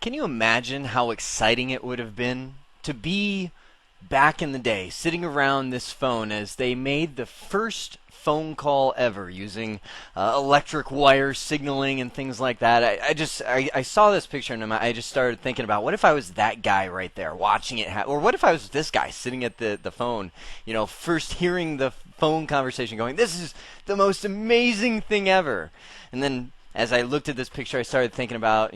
Can you imagine how exciting it would have been to be back in the day, sitting around this phone as they made the first phone call ever using electric wire signaling and things like that? I saw this picture and I just started thinking about, what if I was that guy right there watching it or what if I was this guy sitting at the phone, first hearing the phone conversation going, this is the most amazing thing ever. And then as I looked at this picture, I started thinking about,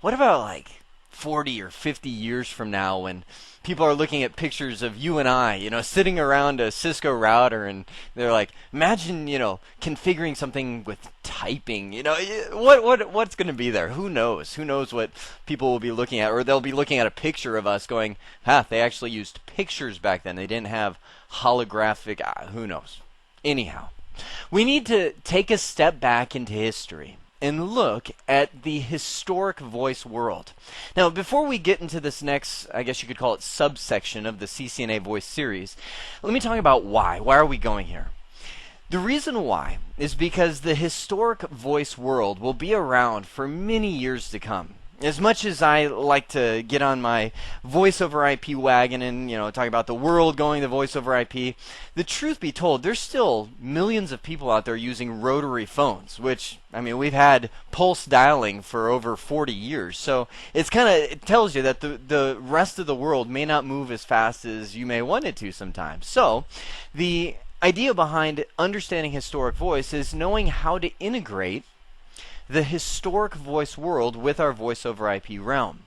what about like 40 or 50 years from now when people are looking at pictures of you and I, sitting around a Cisco router, and they're like, imagine, configuring something with typing. What's going to be there? Who knows? Who knows what people will be looking at? Or they'll be looking at a picture of us going, they actually used pictures back then. They didn't have holographic, who knows? Anyhow, we need to take a step back into history and look at the historic voice world. Now, before we get into this next, I guess you could call it subsection of the CCNA voice series, let me talk about why. Why are we going here? The reason why is because the historic voice world will be around for many years to come. As much as I like to get on my voice over IP wagon and, talk about the world going to voice over IP, the truth be told, there's still millions of people out there using rotary phones, which, we've had pulse dialing for over 40 years. So it tells you that the rest of the world may not move as fast as you may want it to sometimes. So the idea behind understanding historic voice is knowing how to integrate the historic voice world with our voice over IP realm.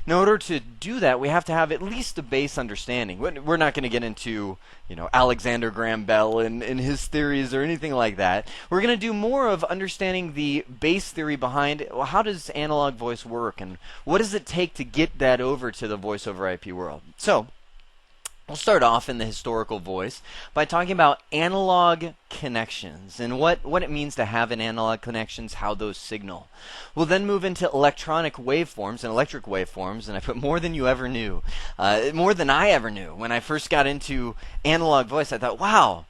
In order to do that, we have to have at least a base understanding. We're not going to get into, Alexander Graham Bell and his theories or anything like that. We're going to do more of understanding the base theory behind, how does analog voice work and what does it take to get that over to the voice over IP world. So we'll start off in the historical voice by talking about analog connections and what it means to have an analog connections, how those signal. We'll then move into electronic waveforms and electric waveforms, and I put more than you ever knew, more than I ever knew. When I first got into analog voice, I thought, wow,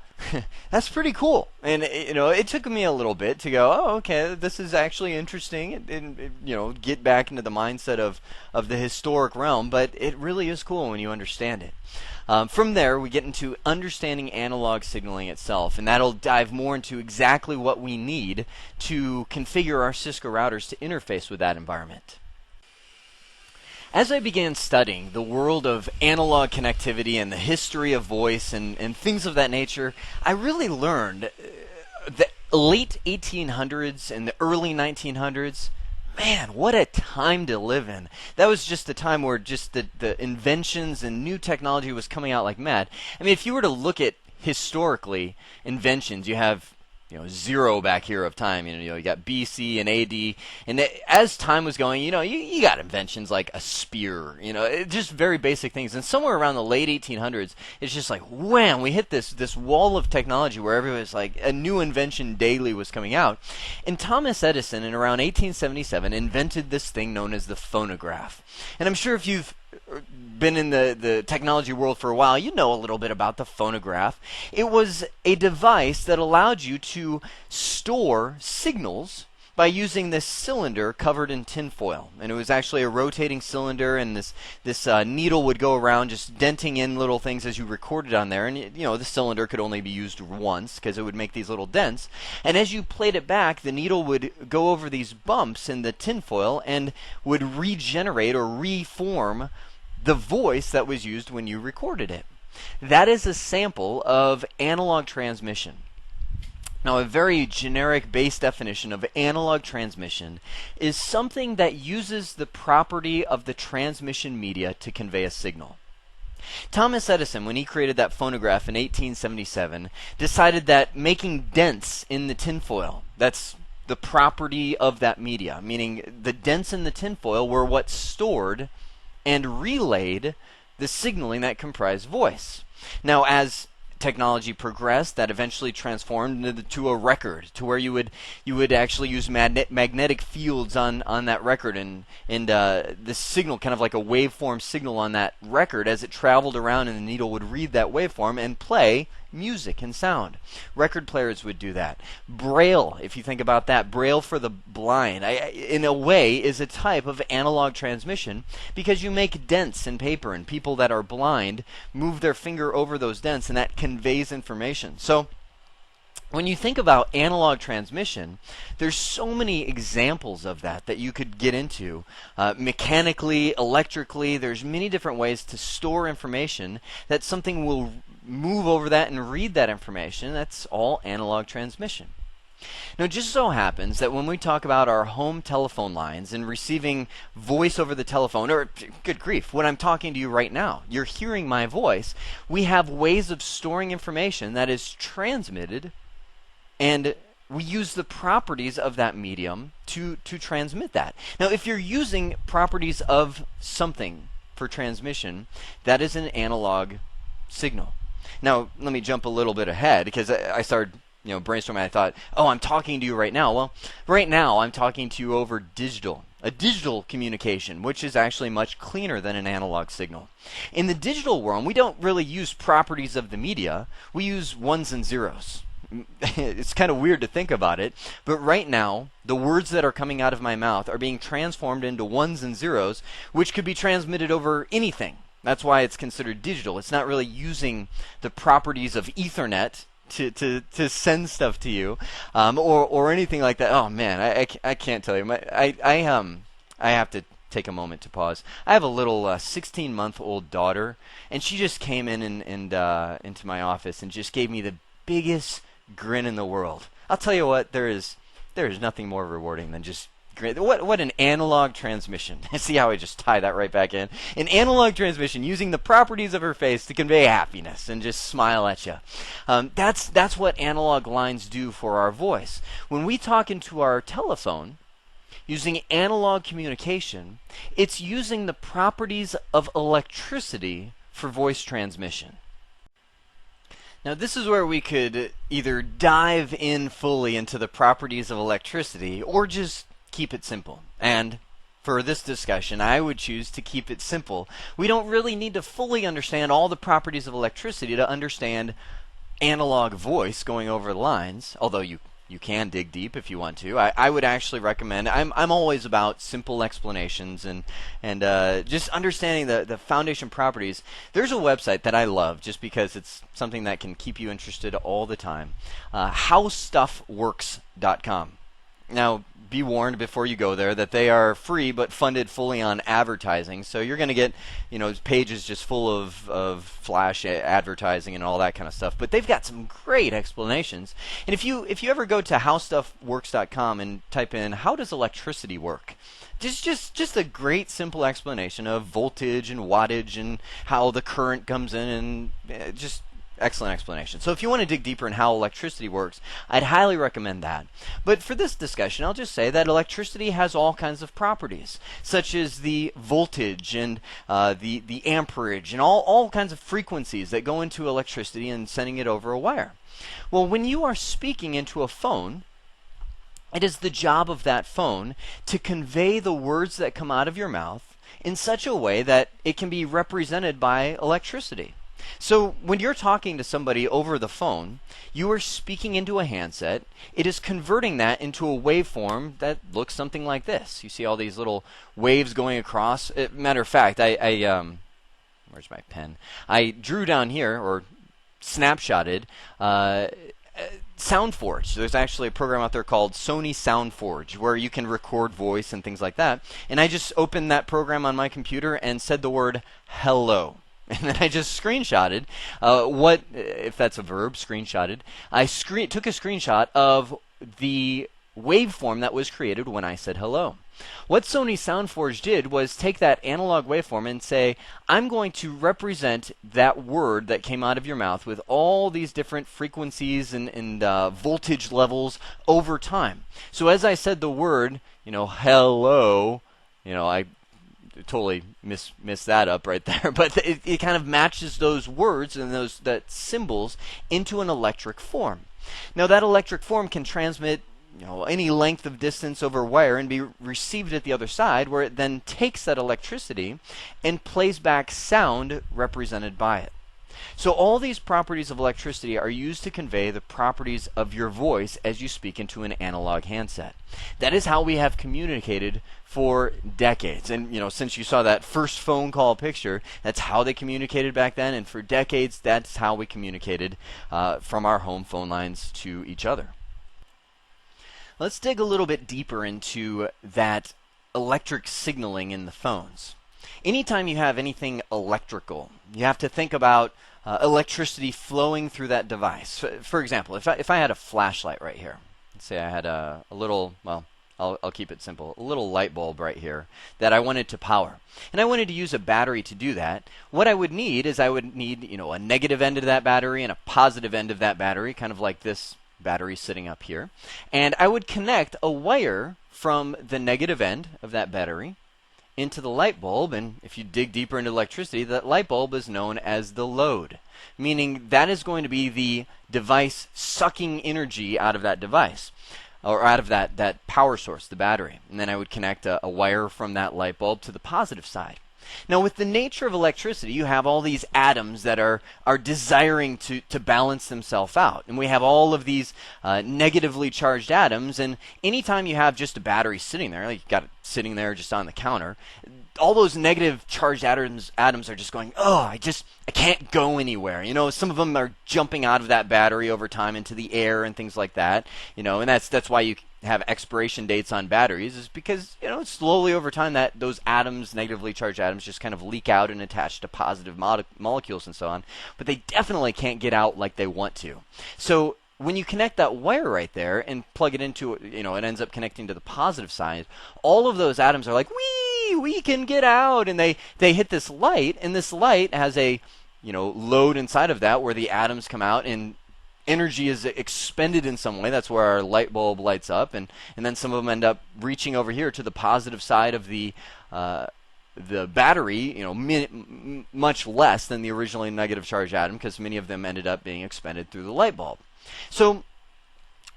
that's pretty cool. And it took me a little bit to go, oh, okay, this is actually interesting, and get back into the mindset of the historic realm, but it really is cool when you understand it. From there, we get into understanding analog signaling itself, and that'll dive more into exactly what we need to configure our Cisco routers to interface with that environment. As I began studying the world of analog connectivity and the history of voice and things of that nature, I really learned the late 1800s and the early 1900s, man, what a time to live in. That was just a time where just the inventions and new technology was coming out like mad. If you were to look at historically inventions, you have zero back here of time. You got BC and AD, and as time was going, you got inventions like a spear, just very basic things. And somewhere around the late 1800s, it's just like wham, we hit this wall of technology where everybody's like a new invention daily was coming out. And Thomas Edison, in around 1877, invented this thing known as the phonograph. And I'm sure if you've been in the technology world for a while, you know a little bit about the phonograph. It was a device that allowed you to store signals by using this cylinder covered in tinfoil. And it was actually a rotating cylinder, and this needle would go around just denting in little things as you recorded on there. And the cylinder could only be used once because it would make these little dents. And as you played it back, the needle would go over these bumps in the tinfoil and would regenerate or reform the voice that was used when you recorded it. That is a sample of analog transmission. Now, a very generic base definition of analog transmission is something that uses the property of the transmission media to convey a signal. Thomas Edison, when he created that phonograph in 1877, decided that making dents in the tinfoil, that's the property of that media, meaning the dents in the tinfoil were what stored and relayed the signaling that comprised voice. Now, as technology progressed, that eventually transformed into a record, to where you would actually use magnetic fields on that record, and the signal, kind of like a waveform signal on that record, as it traveled around, and the needle would read that waveform and play music and sound. Record players would do that. Braille, if you think about that, Braille for the blind, in a way, is a type of analog transmission because you make dents in paper, and people that are blind move their finger over those dents, and that conveys information. So when you think about analog transmission, there's so many examples of that you could get into. Mechanically, electrically, there's many different ways to store information that something will move over that and read that information. That's all analog transmission. Now, it just so happens that when we talk about our home telephone lines and receiving voice over the telephone, or good grief, when I'm talking to you right now, you're hearing my voice, we have ways of storing information that is transmitted, and we use the properties of that medium to transmit that. Now, if you're using properties of something for transmission, that is an analog signal. Now, let me jump a little bit ahead because I started brainstorming. I thought, oh, I'm talking to you right now. Well, right now I'm talking to you over a digital communication, which is actually much cleaner than an analog signal. In the digital world, we don't really use properties of the media. We use ones and zeros. It's kind of weird to think about it, but right now, the words that are coming out of my mouth are being transformed into ones and zeros, which could be transmitted over anything. That's why it's considered digital. It's not really using the properties of Ethernet to send stuff to you, or anything like that. Oh man, I can't tell you. I have to take a moment to pause. I have a little 16-month-old daughter, and she just came in and into my office and just gave me the biggest grin in the world. I'll tell you what, there is nothing more rewarding than just grin. What an analog transmission. See how I just tie that right back in? An analog transmission using the properties of her face to convey happiness and just smile at you. That's what analog lines do for our voice. When we talk into our telephone using analog communication, it's using the properties of electricity for voice transmission. Now, this is where we could either dive in fully into the properties of electricity or just keep it simple. And for this discussion, I would choose to keep it simple. We don't really need to fully understand all the properties of electricity to understand analog voice going over the lines, although you can dig deep if you want to. I would actually recommend, I'm always about simple explanations and just understanding the foundation properties. There's a website that I love just because it's something that can keep you interested all the time. HowStuffWorks.com. Now, be warned before you go there that they are free but funded fully on advertising. So you're going to get, pages just full of flash advertising and all that kind of stuff. But they've got some great explanations. And if you ever go to howstuffworks.com and type in how does electricity work, just a great simple explanation of voltage and wattage and how the current comes in, and just excellent explanation. So if you want to dig deeper in how electricity works, I'd highly recommend that. But for this discussion, I'll just say that electricity has all kinds of properties, such as the voltage and the amperage and all kinds of frequencies that go into electricity and sending it over a wire. Well, when you are speaking into a phone, it is the job of that phone to convey the words that come out of your mouth in such a way that it can be represented by electricity. So when you're talking to somebody over the phone, you are speaking into a handset. It is converting that into a waveform that looks something like this. You see all these little waves going across. Matter of fact, where's my pen? I drew down here, or snapshotted, SoundForge. There's actually a program out there called Sony SoundForge where you can record voice and things like that. And I just opened that program on my computer and said the word hello. And then I just screenshotted what, if that's a verb, screenshotted. I took a screenshot of the waveform that was created when I said hello. What Sony SoundForge did was take that analog waveform and say, I'm going to represent that word that came out of your mouth with all these different frequencies and voltage levels over time. So as I said the word, hello, I totally missed that up right there, but it kind of matches those words and that symbols into an electric form. Now that electric form can transmit any length of distance over wire and be received at the other side, where it then takes that electricity and plays back sound represented by it. So all these properties of electricity are used to convey the properties of your voice as you speak into an analog handset. That is how we have communicated for decades. And since you saw that first phone call picture, that's how they communicated back then. And for decades, that's how we communicated from our home phone lines to each other. Let's dig a little bit deeper into that electric signaling in the phones. Anytime you have anything electrical, you have to think about electricity flowing through that device. For example, if I had a flashlight right here, let's say I had a little, well, I'll keep it simple, a little light bulb right here that I wanted to power. And I wanted to use a battery to do that. What I would need is a negative end of that battery and a positive end of that battery, kind of like this battery sitting up here. And I would connect a wire from the negative end of that battery into the light bulb, and if you dig deeper into electricity, that light bulb is known as the load, meaning that is going to be the device sucking energy out of that device, or out of that power source, the battery. And then I would connect a wire from that light bulb to the positive side. Now, with the nature of electricity, you have all these atoms that are desiring to balance themselves out. And we have all of these negatively charged atoms. And anytime you have just a battery sitting there, like you've got it sitting there just on the counter, all those negative charged atoms are just going, oh, I can't go anywhere. Some of them are jumping out of that battery over time into the air and things like that. And that's why you have expiration dates on batteries, is because slowly over time that those atoms, negatively charged atoms, just kind of leak out and attach to positive molecules and so on. But they definitely can't get out like they want to. So when you connect that wire right there and plug it into, it ends up connecting to the positive side, all of those atoms are like, we can get out, and they hit this light, and this light has a load inside of that where the atoms come out and energy is expended in some way. That's where our light bulb lights up, and then some of them end up reaching over here to the positive side of the battery, much less than the originally negative charge atom, because many of them ended up being expended through the light bulb. So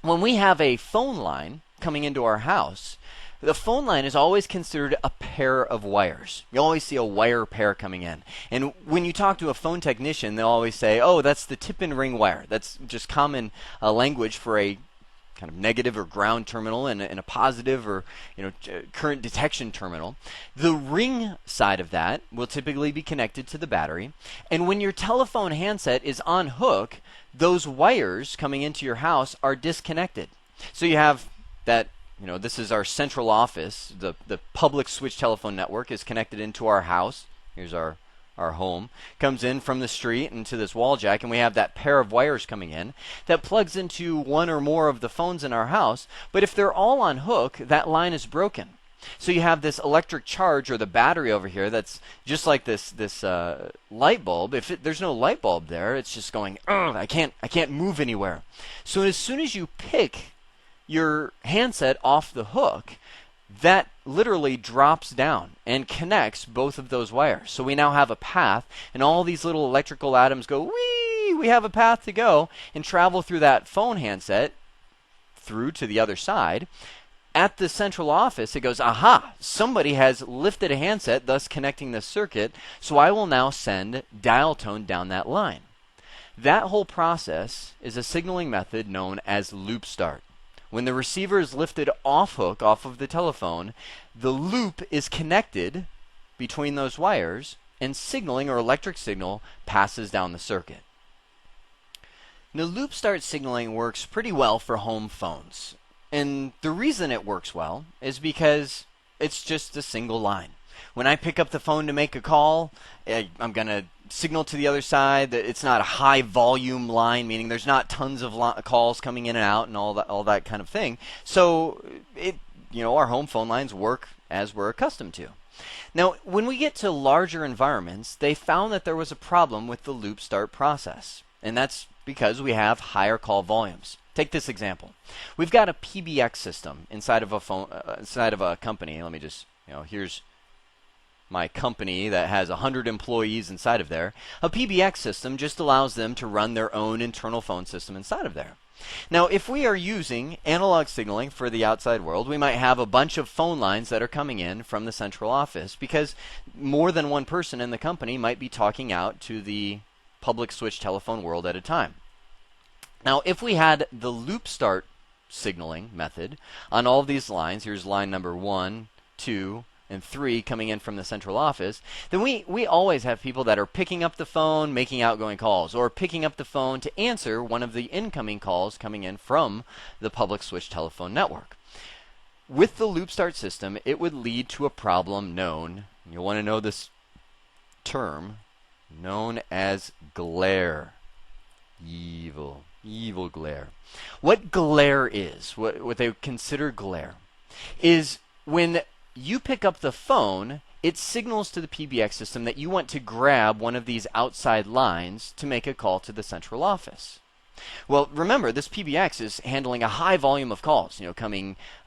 when we have a phone line coming into our house, the phone line is always considered a pair of wires. You always see a wire pair coming in. And when you talk to a phone technician, they'll always say, oh, that's the tip and ring wire. That's just common language for a kind of negative or ground terminal and a positive or current detection terminal. The ring side of that will typically be connected to the battery. And when your telephone handset is on hook, those wires coming into your house are disconnected. So you have that. This is our central office. The public switch telephone network is connected into our house. Here's our home. Comes in from the street into this wall jack, and we have that pair of wires coming in that plugs into one or more of the phones in our house. But if they're all on hook, that line is broken. So you have this electric charge, or the battery over here, that's just like this light bulb. If there's no light bulb there, it's just going, I can't move anywhere. So as soon as you pick your handset off the hook, that literally drops down and connects both of those wires. So we now have a path, and all these little electrical atoms go, wee, we have a path to go, and travel through that phone handset through to the other side. At the central office, it goes, aha, somebody has lifted a handset, thus connecting the circuit, so I will now send dial tone down that line. That whole process is a signaling method known as loop start. When the receiver is lifted off hook, off of the telephone, the loop is connected between those wires, and signaling, or electric signal, passes down the circuit. Now, loop start signaling works pretty well for home phones. And the reason it works well is because it's just a single line. When I pick up the phone to make a call, I'm going to signal to the other side. That it's not a high volume line, meaning there's not tons of calls coming in and out and all that kind of thing. So our home phone lines work as we're accustomed to. Now, when we get to larger environments, they found that there was a problem with the loop start process, and that's because we have higher call volumes. Take this example. We've got a PBX system inside of a phone, inside of a company. Let me just, here's my company that has 100 employees inside of there. A PBX system just allows them to run their own internal phone system inside of there. Now, if we are using analog signaling for the outside world, we might have a bunch of phone lines that are coming in from the central office, because more than one person in the company might be talking out to the public switch telephone world at a time. Now, if we had the loop start signaling method on all of these lines, here's line number 1, 2, and 3 coming in from the central office, then we always have people that are picking up the phone, making outgoing calls, or picking up the phone to answer one of the incoming calls coming in from the public switch telephone network. With the loop start system, it would lead to a problem known, you'll want to know this term, known as glare. Evil glare. What glare is, what they consider glare, is when you pick up the phone, it signals to the PBX system that you want to grab one of these outside lines to make a call to the central office. Well, remember, this PBX is handling a high volume of calls,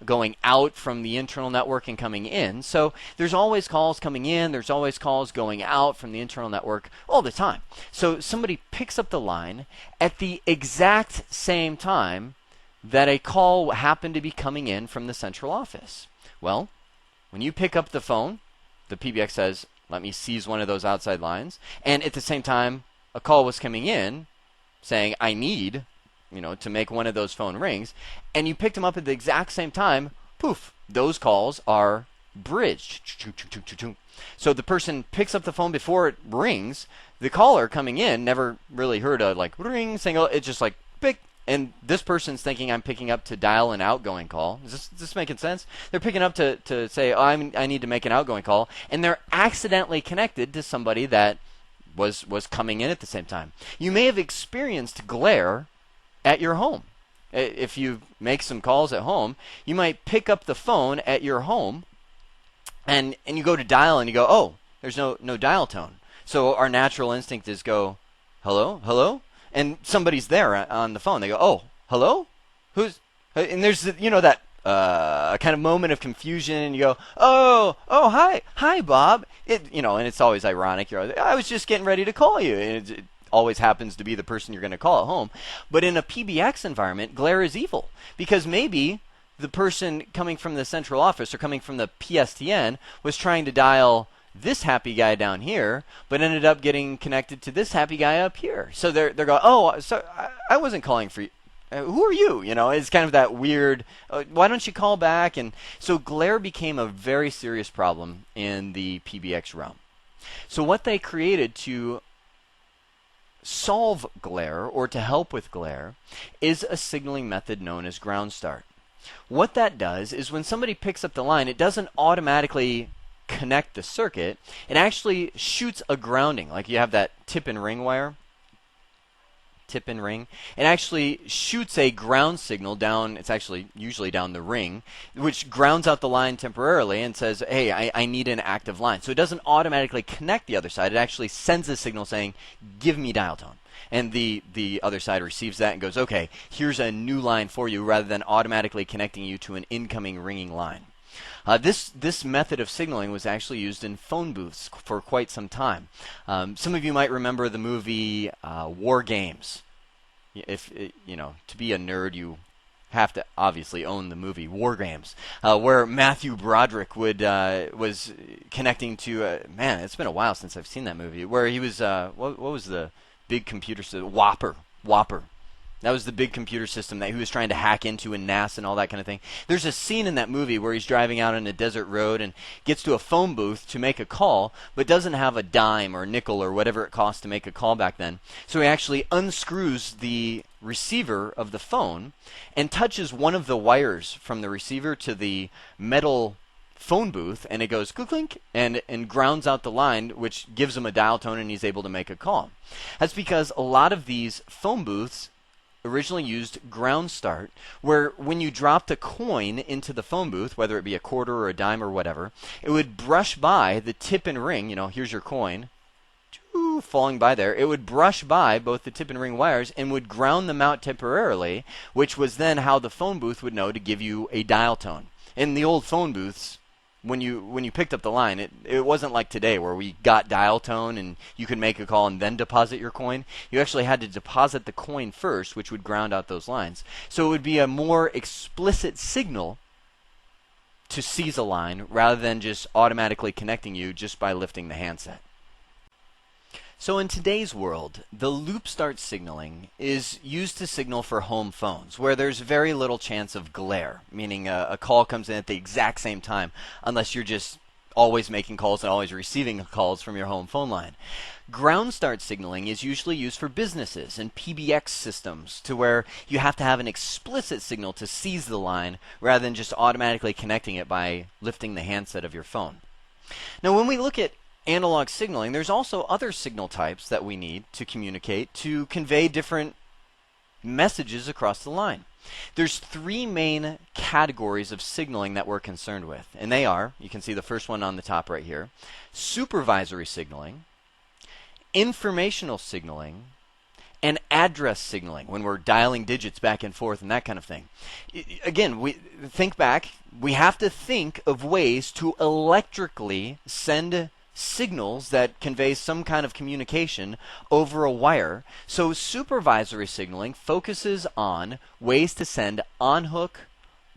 going out from the internal network and coming in. So there's always calls coming in, there's always calls going out from the internal network all the time. So somebody picks up the line at the exact same time that a call happened to be coming in from the central office. Well, when you pick up the phone, the PBX says, let me seize one of those outside lines. And at the same time, a call was coming in saying, I need, to make one of those phone rings. And you picked them up at the exact same time, poof, those calls are bridged. So the person picks up the phone before it rings. The caller coming in never really heard a ring signal. It's just like, pick. And this person's thinking I'm picking up to dial an outgoing call. Is this making sense? They're picking up to say, I need to make an outgoing call, and they're accidentally connected to somebody that was coming in at the same time. You may have experienced glare at your home. If you make some calls at home, you might pick up the phone at your home, and you go to dial, and you go, oh, there's no dial tone. So our natural instinct is go, hello, hello? And somebody's there on the phone. They go, oh, hello? Who's? And there's that kind of moment of confusion. And you go, oh, hi, Bob. And it's always ironic. I was just getting ready to call you. And it always happens to be the person you're going to call at home. But in a PBX environment, glare is evil, because maybe the person coming from the central office or coming from the PSTN was trying to dial this happy guy down here, but ended up getting connected to this happy guy up here. So they're going, oh, so I wasn't calling for you. Who are you? It's kind of that weird, why don't you call back? And so glare became a very serious problem in the PBX realm. So what they created to solve glare, or to help with glare, is a signaling method known as ground start. What that does is when somebody picks up the line, it doesn't automatically connect the circuit. It actually shoots a grounding, like you have that tip and ring wire. Tip and ring. It actually shoots a ground signal down, it's actually usually down the ring, which grounds out the line temporarily and says, hey, I need an active line. So it doesn't automatically connect the other side. It actually sends a signal saying, give me dial tone. And the other side receives that and goes, okay, here's a new line for you, rather than automatically connecting you to an incoming ringing line. This method of signaling was actually used in phone booths for quite some time. Some of you might remember the movie War Games. To be a nerd, you have to obviously own the movie War Games, where Matthew Broderick was connecting to man, it's been a while since I've seen that movie. Where he was what was the big computer system? Whopper. That was the big computer system that he was trying to hack into in NASA and all that kind of thing. There's a scene in that movie where he's driving out on a desert road and gets to a phone booth to make a call, but doesn't have a dime or a nickel or whatever it cost to make a call back then. So he actually unscrews the receiver of the phone and touches one of the wires from the receiver to the metal phone booth, and it goes clink clink and grounds out the line, which gives him a dial tone, and he's able to make a call. That's because a lot of these phone booths originally used ground start, where when you dropped a coin into the phone booth, whether it be a quarter or a dime or whatever, it would brush by the tip and ring, here's your coin, falling by there. It would brush by both the tip and ring wires and would ground them out temporarily, which was then how the phone booth would know to give you a dial tone. In the old phone booths, when you picked up the line, it wasn't like today where we got dial tone and you could make a call and then deposit your coin. You actually had to deposit the coin first, which would ground out those lines. So it would be a more explicit signal to seize a line rather than just automatically connecting you just by lifting the handset. So in today's world, the loop start signaling is used to signal for home phones, where there's very little chance of glare, meaning a call comes in at the exact same time, unless you're just always making calls and always receiving calls from your home phone line. Ground start signaling is usually used for businesses and PBX systems, to where you have to have an explicit signal to seize the line rather than just automatically connecting it by lifting the handset of your phone. Now, when we look at analog signaling, there's also other signal types that we need to communicate to convey different messages across the line. There's three main categories of signaling that we're concerned with, and they are, you can see the first one on the top right here, supervisory signaling, informational signaling, and address signaling, when we're dialing digits back and forth and that kind of thing. Again, we think back, we have to think of ways to electrically send signals that convey some kind of communication over a wire. So supervisory signaling focuses on ways to send on-hook,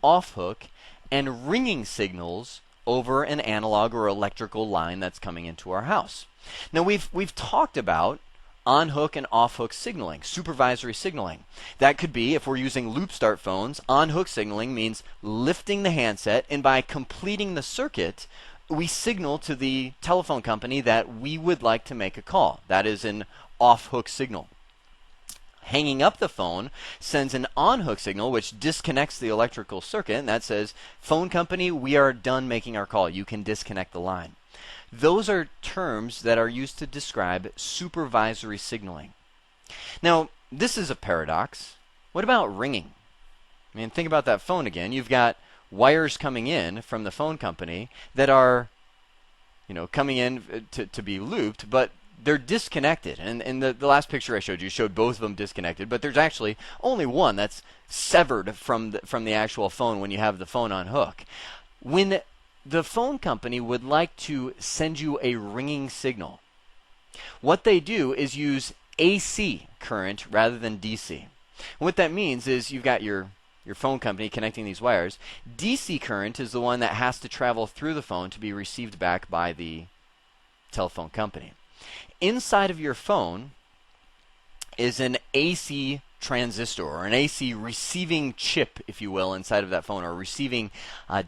off-hook, and ringing signals over an analog or electrical line that's coming into our house. Now we've talked about on-hook and off-hook signaling, supervisory signaling. That could be, if we're using loop start phones, on-hook signaling means lifting the handset, and by completing the circuit, we signal to the telephone company that we would like to make a call. That is an off-hook signal. Hanging up the phone sends an on-hook signal, which disconnects the electrical circuit, and that says, phone company, we are done making our call. You can disconnect the line. Those are terms that are used to describe supervisory signaling. Now, this is a paradox. What about ringing? I mean, think about that phone again. You've got wires coming in from the phone company that are, coming in to be looped, but they're disconnected. And the last picture I showed you showed both of them disconnected, but there's actually only one that's severed from the actual phone when you have the phone on hook. When the phone company would like to send you a ringing signal, what they do is use AC current rather than DC. And what that means is you've got your phone company connecting these wires. DC current is the one that has to travel through the phone to be received back by the telephone company. Inside of your phone is an AC transistor, or an AC receiving chip, if you will, inside of that phone, or receiving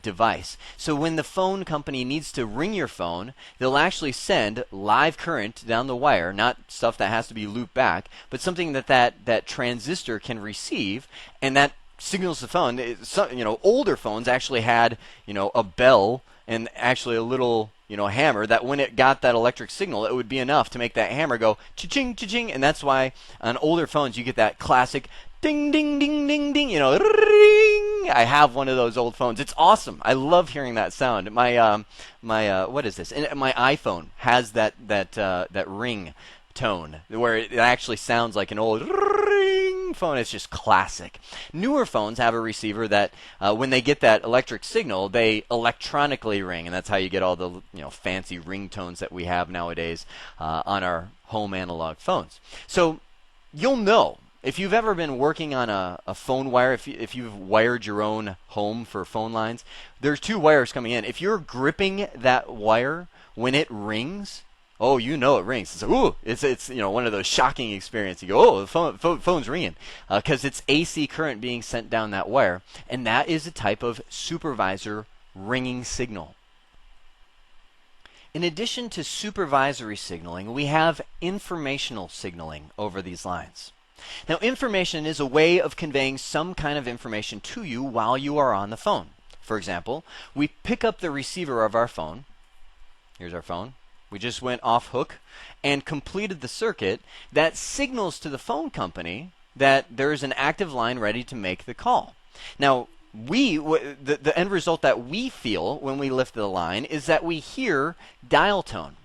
device. So when the phone company needs to ring your phone, they'll actually send live current down the wire, not stuff that has to be looped back, but something that transistor can receive, and that signals the phone. Older phones actually had, a bell and actually a little, hammer, that when it got that electric signal, it would be enough to make that hammer go cha-ching, cha-ching, and that's why on older phones you get that classic ding, ding, ding, ding, ding, ring. I have one of those old phones. It's awesome. I love hearing that sound. My what is this? My iPhone has that ring tone where it actually sounds like an old phone. It's just classic. Newer phones have a receiver that when they get that electric signal, they electronically ring, and that's how you get all the fancy ringtones that we have nowadays on our home analog phones. So you'll know if you've ever been working on a phone wire, if you've wired your own home for phone lines, there's two wires coming in. If you're gripping that wire when it rings, oh, it rings. It's one of those shocking experiences. You go, oh, the phone's ringing, because it's AC current being sent down that wire, and that is a type of supervisor ringing signal. In addition to supervisory signaling, we have informational signaling over these lines. Now, information is a way of conveying some kind of information to you while you are on the phone. For example, we pick up the receiver of our phone. Here's our phone. We just went off hook and completed the circuit that signals to the phone company that there is an active line ready to make the call. Now, the end result that we feel when we lift the line is that we hear dial tone.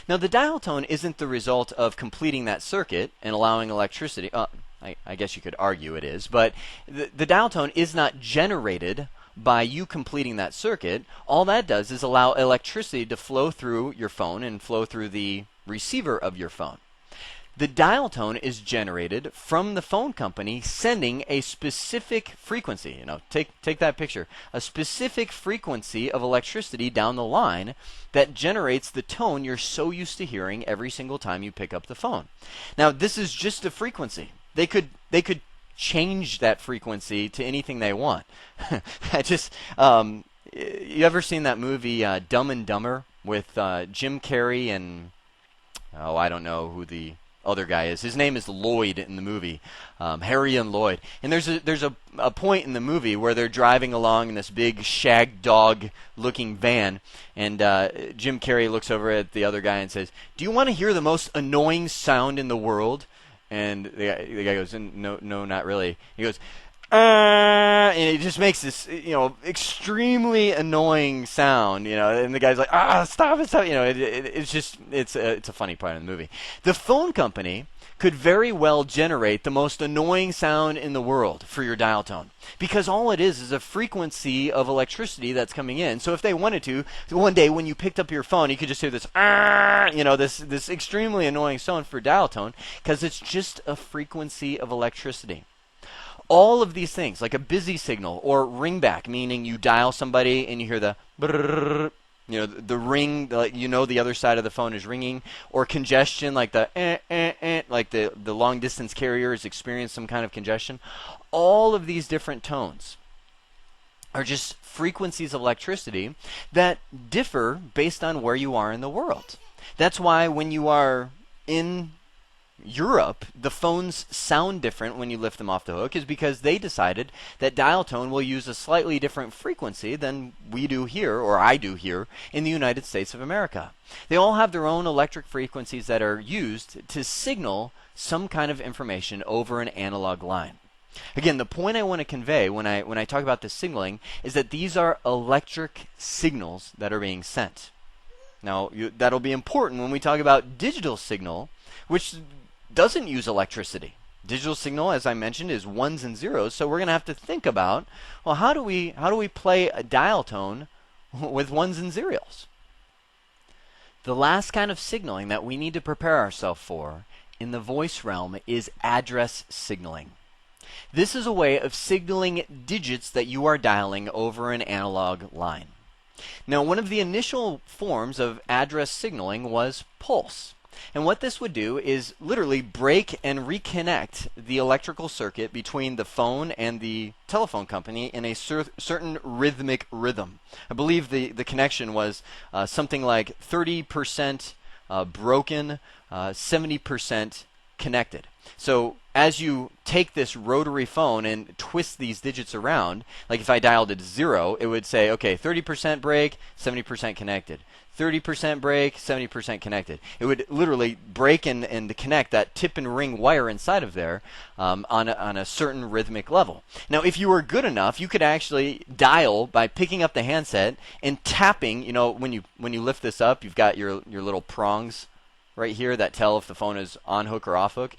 Now, the dial tone isn't the result of completing that circuit and allowing electricity. I guess you could argue it is, but the dial tone is not generated by you completing that circuit. All that does is allow electricity to flow through your phone and flow through the receiver of your phone. The dial tone is generated from the phone company sending a specific frequency. Take that picture. A specific frequency of electricity down the line that generates the tone you're so used to hearing every single time you pick up the phone. Now, this is just a frequency. They could change that frequency to anything they want. You ever seen that movie Dumb and Dumber with Jim Carrey and I don't know who the other guy is. His name is Lloyd in the movie, Harry and Lloyd. And there's a point in the movie where they're driving along in this big shag dog looking van, and Jim Carrey looks over at the other guy and says, "Do you want to hear the most annoying sound in the world?" And the guy goes, "No, not really." He goes, and it just makes this, extremely annoying sound, and the guy's like, stop it, stop. It's a funny part of the movie. The phone company could very well generate the most annoying sound in the world for your dial tone, because all it is a frequency of electricity that's coming in. So if they wanted to, one day when you picked up your phone, you could just hear this, this extremely annoying sound for dial tone, because it's just a frequency of electricity. All of these things, like a busy signal or ringback, meaning you dial somebody and you hear the brrrr, the ring, the other side of the phone is ringing, or congestion, like the like the long distance carriers experience some kind of congestion. All of these different tones are just frequencies of electricity that differ based on where you are in the world. That's why when you are in Europe, the phones sound different when you lift them off the hook, is because they decided that dial tone will use a slightly different frequency than we do here, or I do here, in the United States of America. They all have their own electric frequencies that are used to signal some kind of information over an analog line. Again, the point I want to convey when I talk about this signaling is that these are electric signals that are being sent. Now, that'll be important when we talk about digital signal, which doesn't use electricity. Digital signal, as I mentioned, is ones and zeros, so we're going to have to think about, well, how do we play a dial tone with ones and zeros? The last kind of signaling that we need to prepare ourselves for in the voice realm is address signaling. This is a way of signaling digits that you are dialing over an analog line. Now, one of the initial forms of address signaling was pulse. And what this would do is literally break and reconnect the electrical circuit between the phone and the telephone company in a certain rhythmic rhythm. I believe the connection was something like 30% broken, 70% connected. So as you take this rotary phone and twist these digits around, like if I dialed it 0, it would say, okay, 30% break, 70% connected. 30% break, 70% connected. It would literally break and connect that tip and ring wire inside of there on a certain rhythmic level. Now, if you were good enough, you could actually dial by picking up the handset and tapping. When you lift this up, you've got your little prongs right here that tell if the phone is on hook or off hook.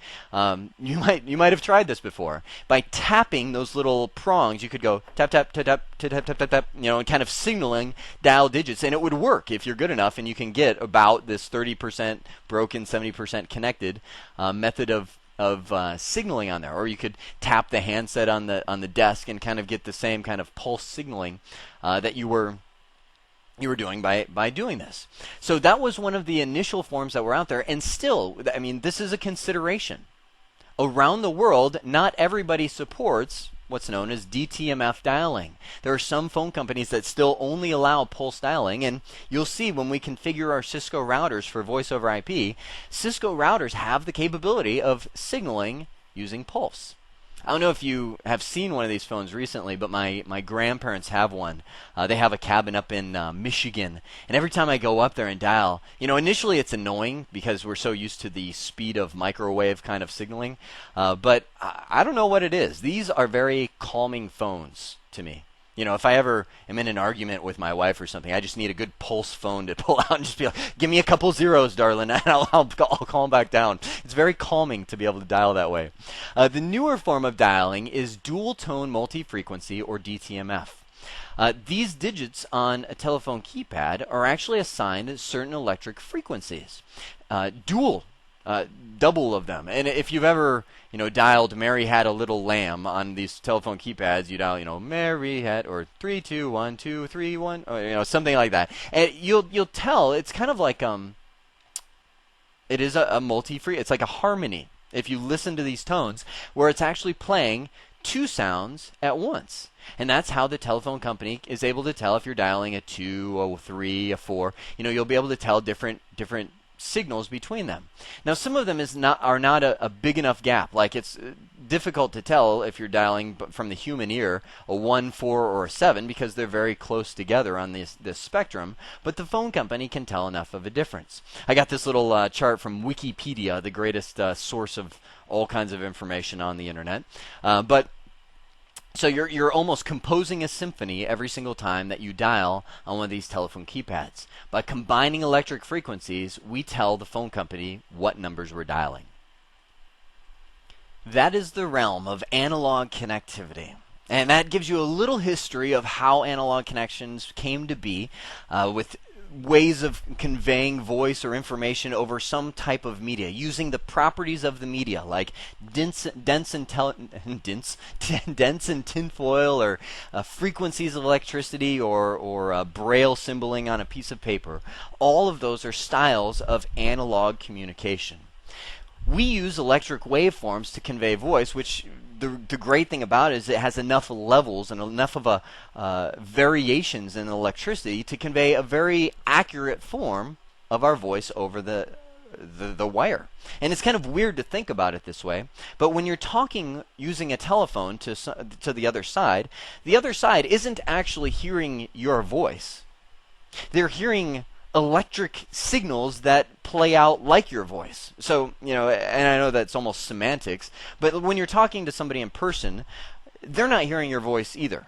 You might have tried this before. By tapping those little prongs, you could go tap tap tap tap tap tap tap tap tap, and kind of signaling dial digits, and it would work if you're good enough, and you can get about this 30% broken, 70% connected method of signaling on there. Or you could tap the handset on the desk and kind of get the same kind of pulse signaling that you were doing by doing this. So that was one of the initial forms that were out there, and still, I mean, this is a consideration. Around the world, not everybody supports what's known as DTMF dialing. There are some phone companies that still only allow pulse dialing, and you'll see when we configure our Cisco routers for voice over IP, Cisco routers have the capability of signaling using pulse. I don't know if you have seen one of these phones recently, but my grandparents have one. They have a cabin up in Michigan, and every time I go up there and dial, initially it's annoying because we're so used to the speed of microwave kind of signaling, but I don't know what it is. These are very calming phones to me. If I ever am in an argument with my wife or something, I just need a good pulse phone to pull out and just be like, give me a couple zeros, darling, and I'll calm back down. It's very calming to be able to dial that way. The newer form of dialing is dual tone multi-frequency, or DTMF. These digits on a telephone keypad are actually assigned certain electric frequencies. Dual double of them. And if you've ever, dialed "Mary Had a Little Lamb" on these telephone keypads, you dial, "Mary had," or 3 2 1 2 3 1, or something like that. And you'll tell it's kind of like it is a multi-free. It's like a harmony. If you listen to these tones, where it's actually playing two sounds at once. And that's how the telephone company is able to tell if you're dialing a 2, a 3, a 4. You'll be able to tell different signals between them. Now, some of them are not a big enough gap. Like, it's difficult to tell if you're dialing from the human ear a 1, 4, or a 7, because they're very close together on this spectrum. But the phone company can tell enough of a difference. I got this little chart from Wikipedia, the greatest source of all kinds of information on the internet. So you're almost composing a symphony every single time that you dial on one of these telephone keypads. By combining electric frequencies, we tell the phone company what numbers we're dialing. That is the realm of analog connectivity. And that gives you a little history of how analog connections came to be, with ways of conveying voice or information over some type of media, using the properties of the media, like dense and tinfoil, or frequencies of electricity, or braille symboling on a piece of paper. All of those are styles of analog communication. We use electric waveforms to convey voice, which the great thing about it is it has enough levels and enough of variations in electricity to convey a very accurate form of our voice over the wire. And it's kind of weird to think about it this way, but when you're talking using a telephone to the other side isn't actually hearing your voice. They're hearing electric signals that play out like your voice. So, and I know that's almost semantics, but when you're talking to somebody in person, they're not hearing your voice either.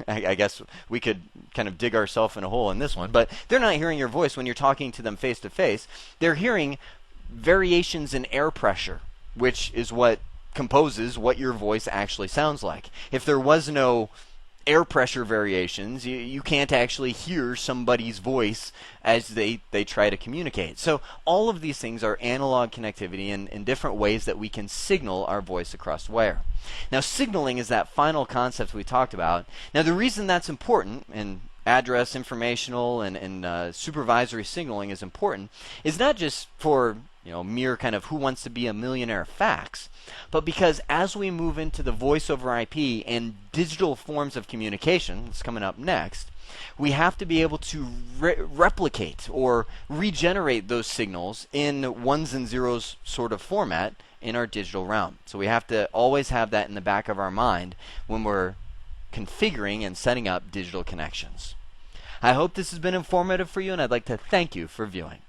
I guess we could kind of dig ourselves in a hole in this one, but they're not hearing your voice when you're talking to them face to face. They're hearing variations in air pressure, which is what composes what your voice actually sounds like. If there was no air pressure variations, you can't actually hear somebody's voice as they try to communicate. So all of these things are analog connectivity in different ways that we can signal our voice across the wire. Now, signaling is that final concept we talked about. Now, the reason that's important, and address, informational, and supervisory signaling is important, is not just for mere kind of who wants to be a millionaire facts, but because as we move into the voice over IP and digital forms of communication, that's coming up next, we have to be able to replicate or regenerate those signals in ones and zeros sort of format in our digital realm. So we have to always have that in the back of our mind when we're configuring and setting up digital connections. I hope this has been informative for you, and I'd like to thank you for viewing.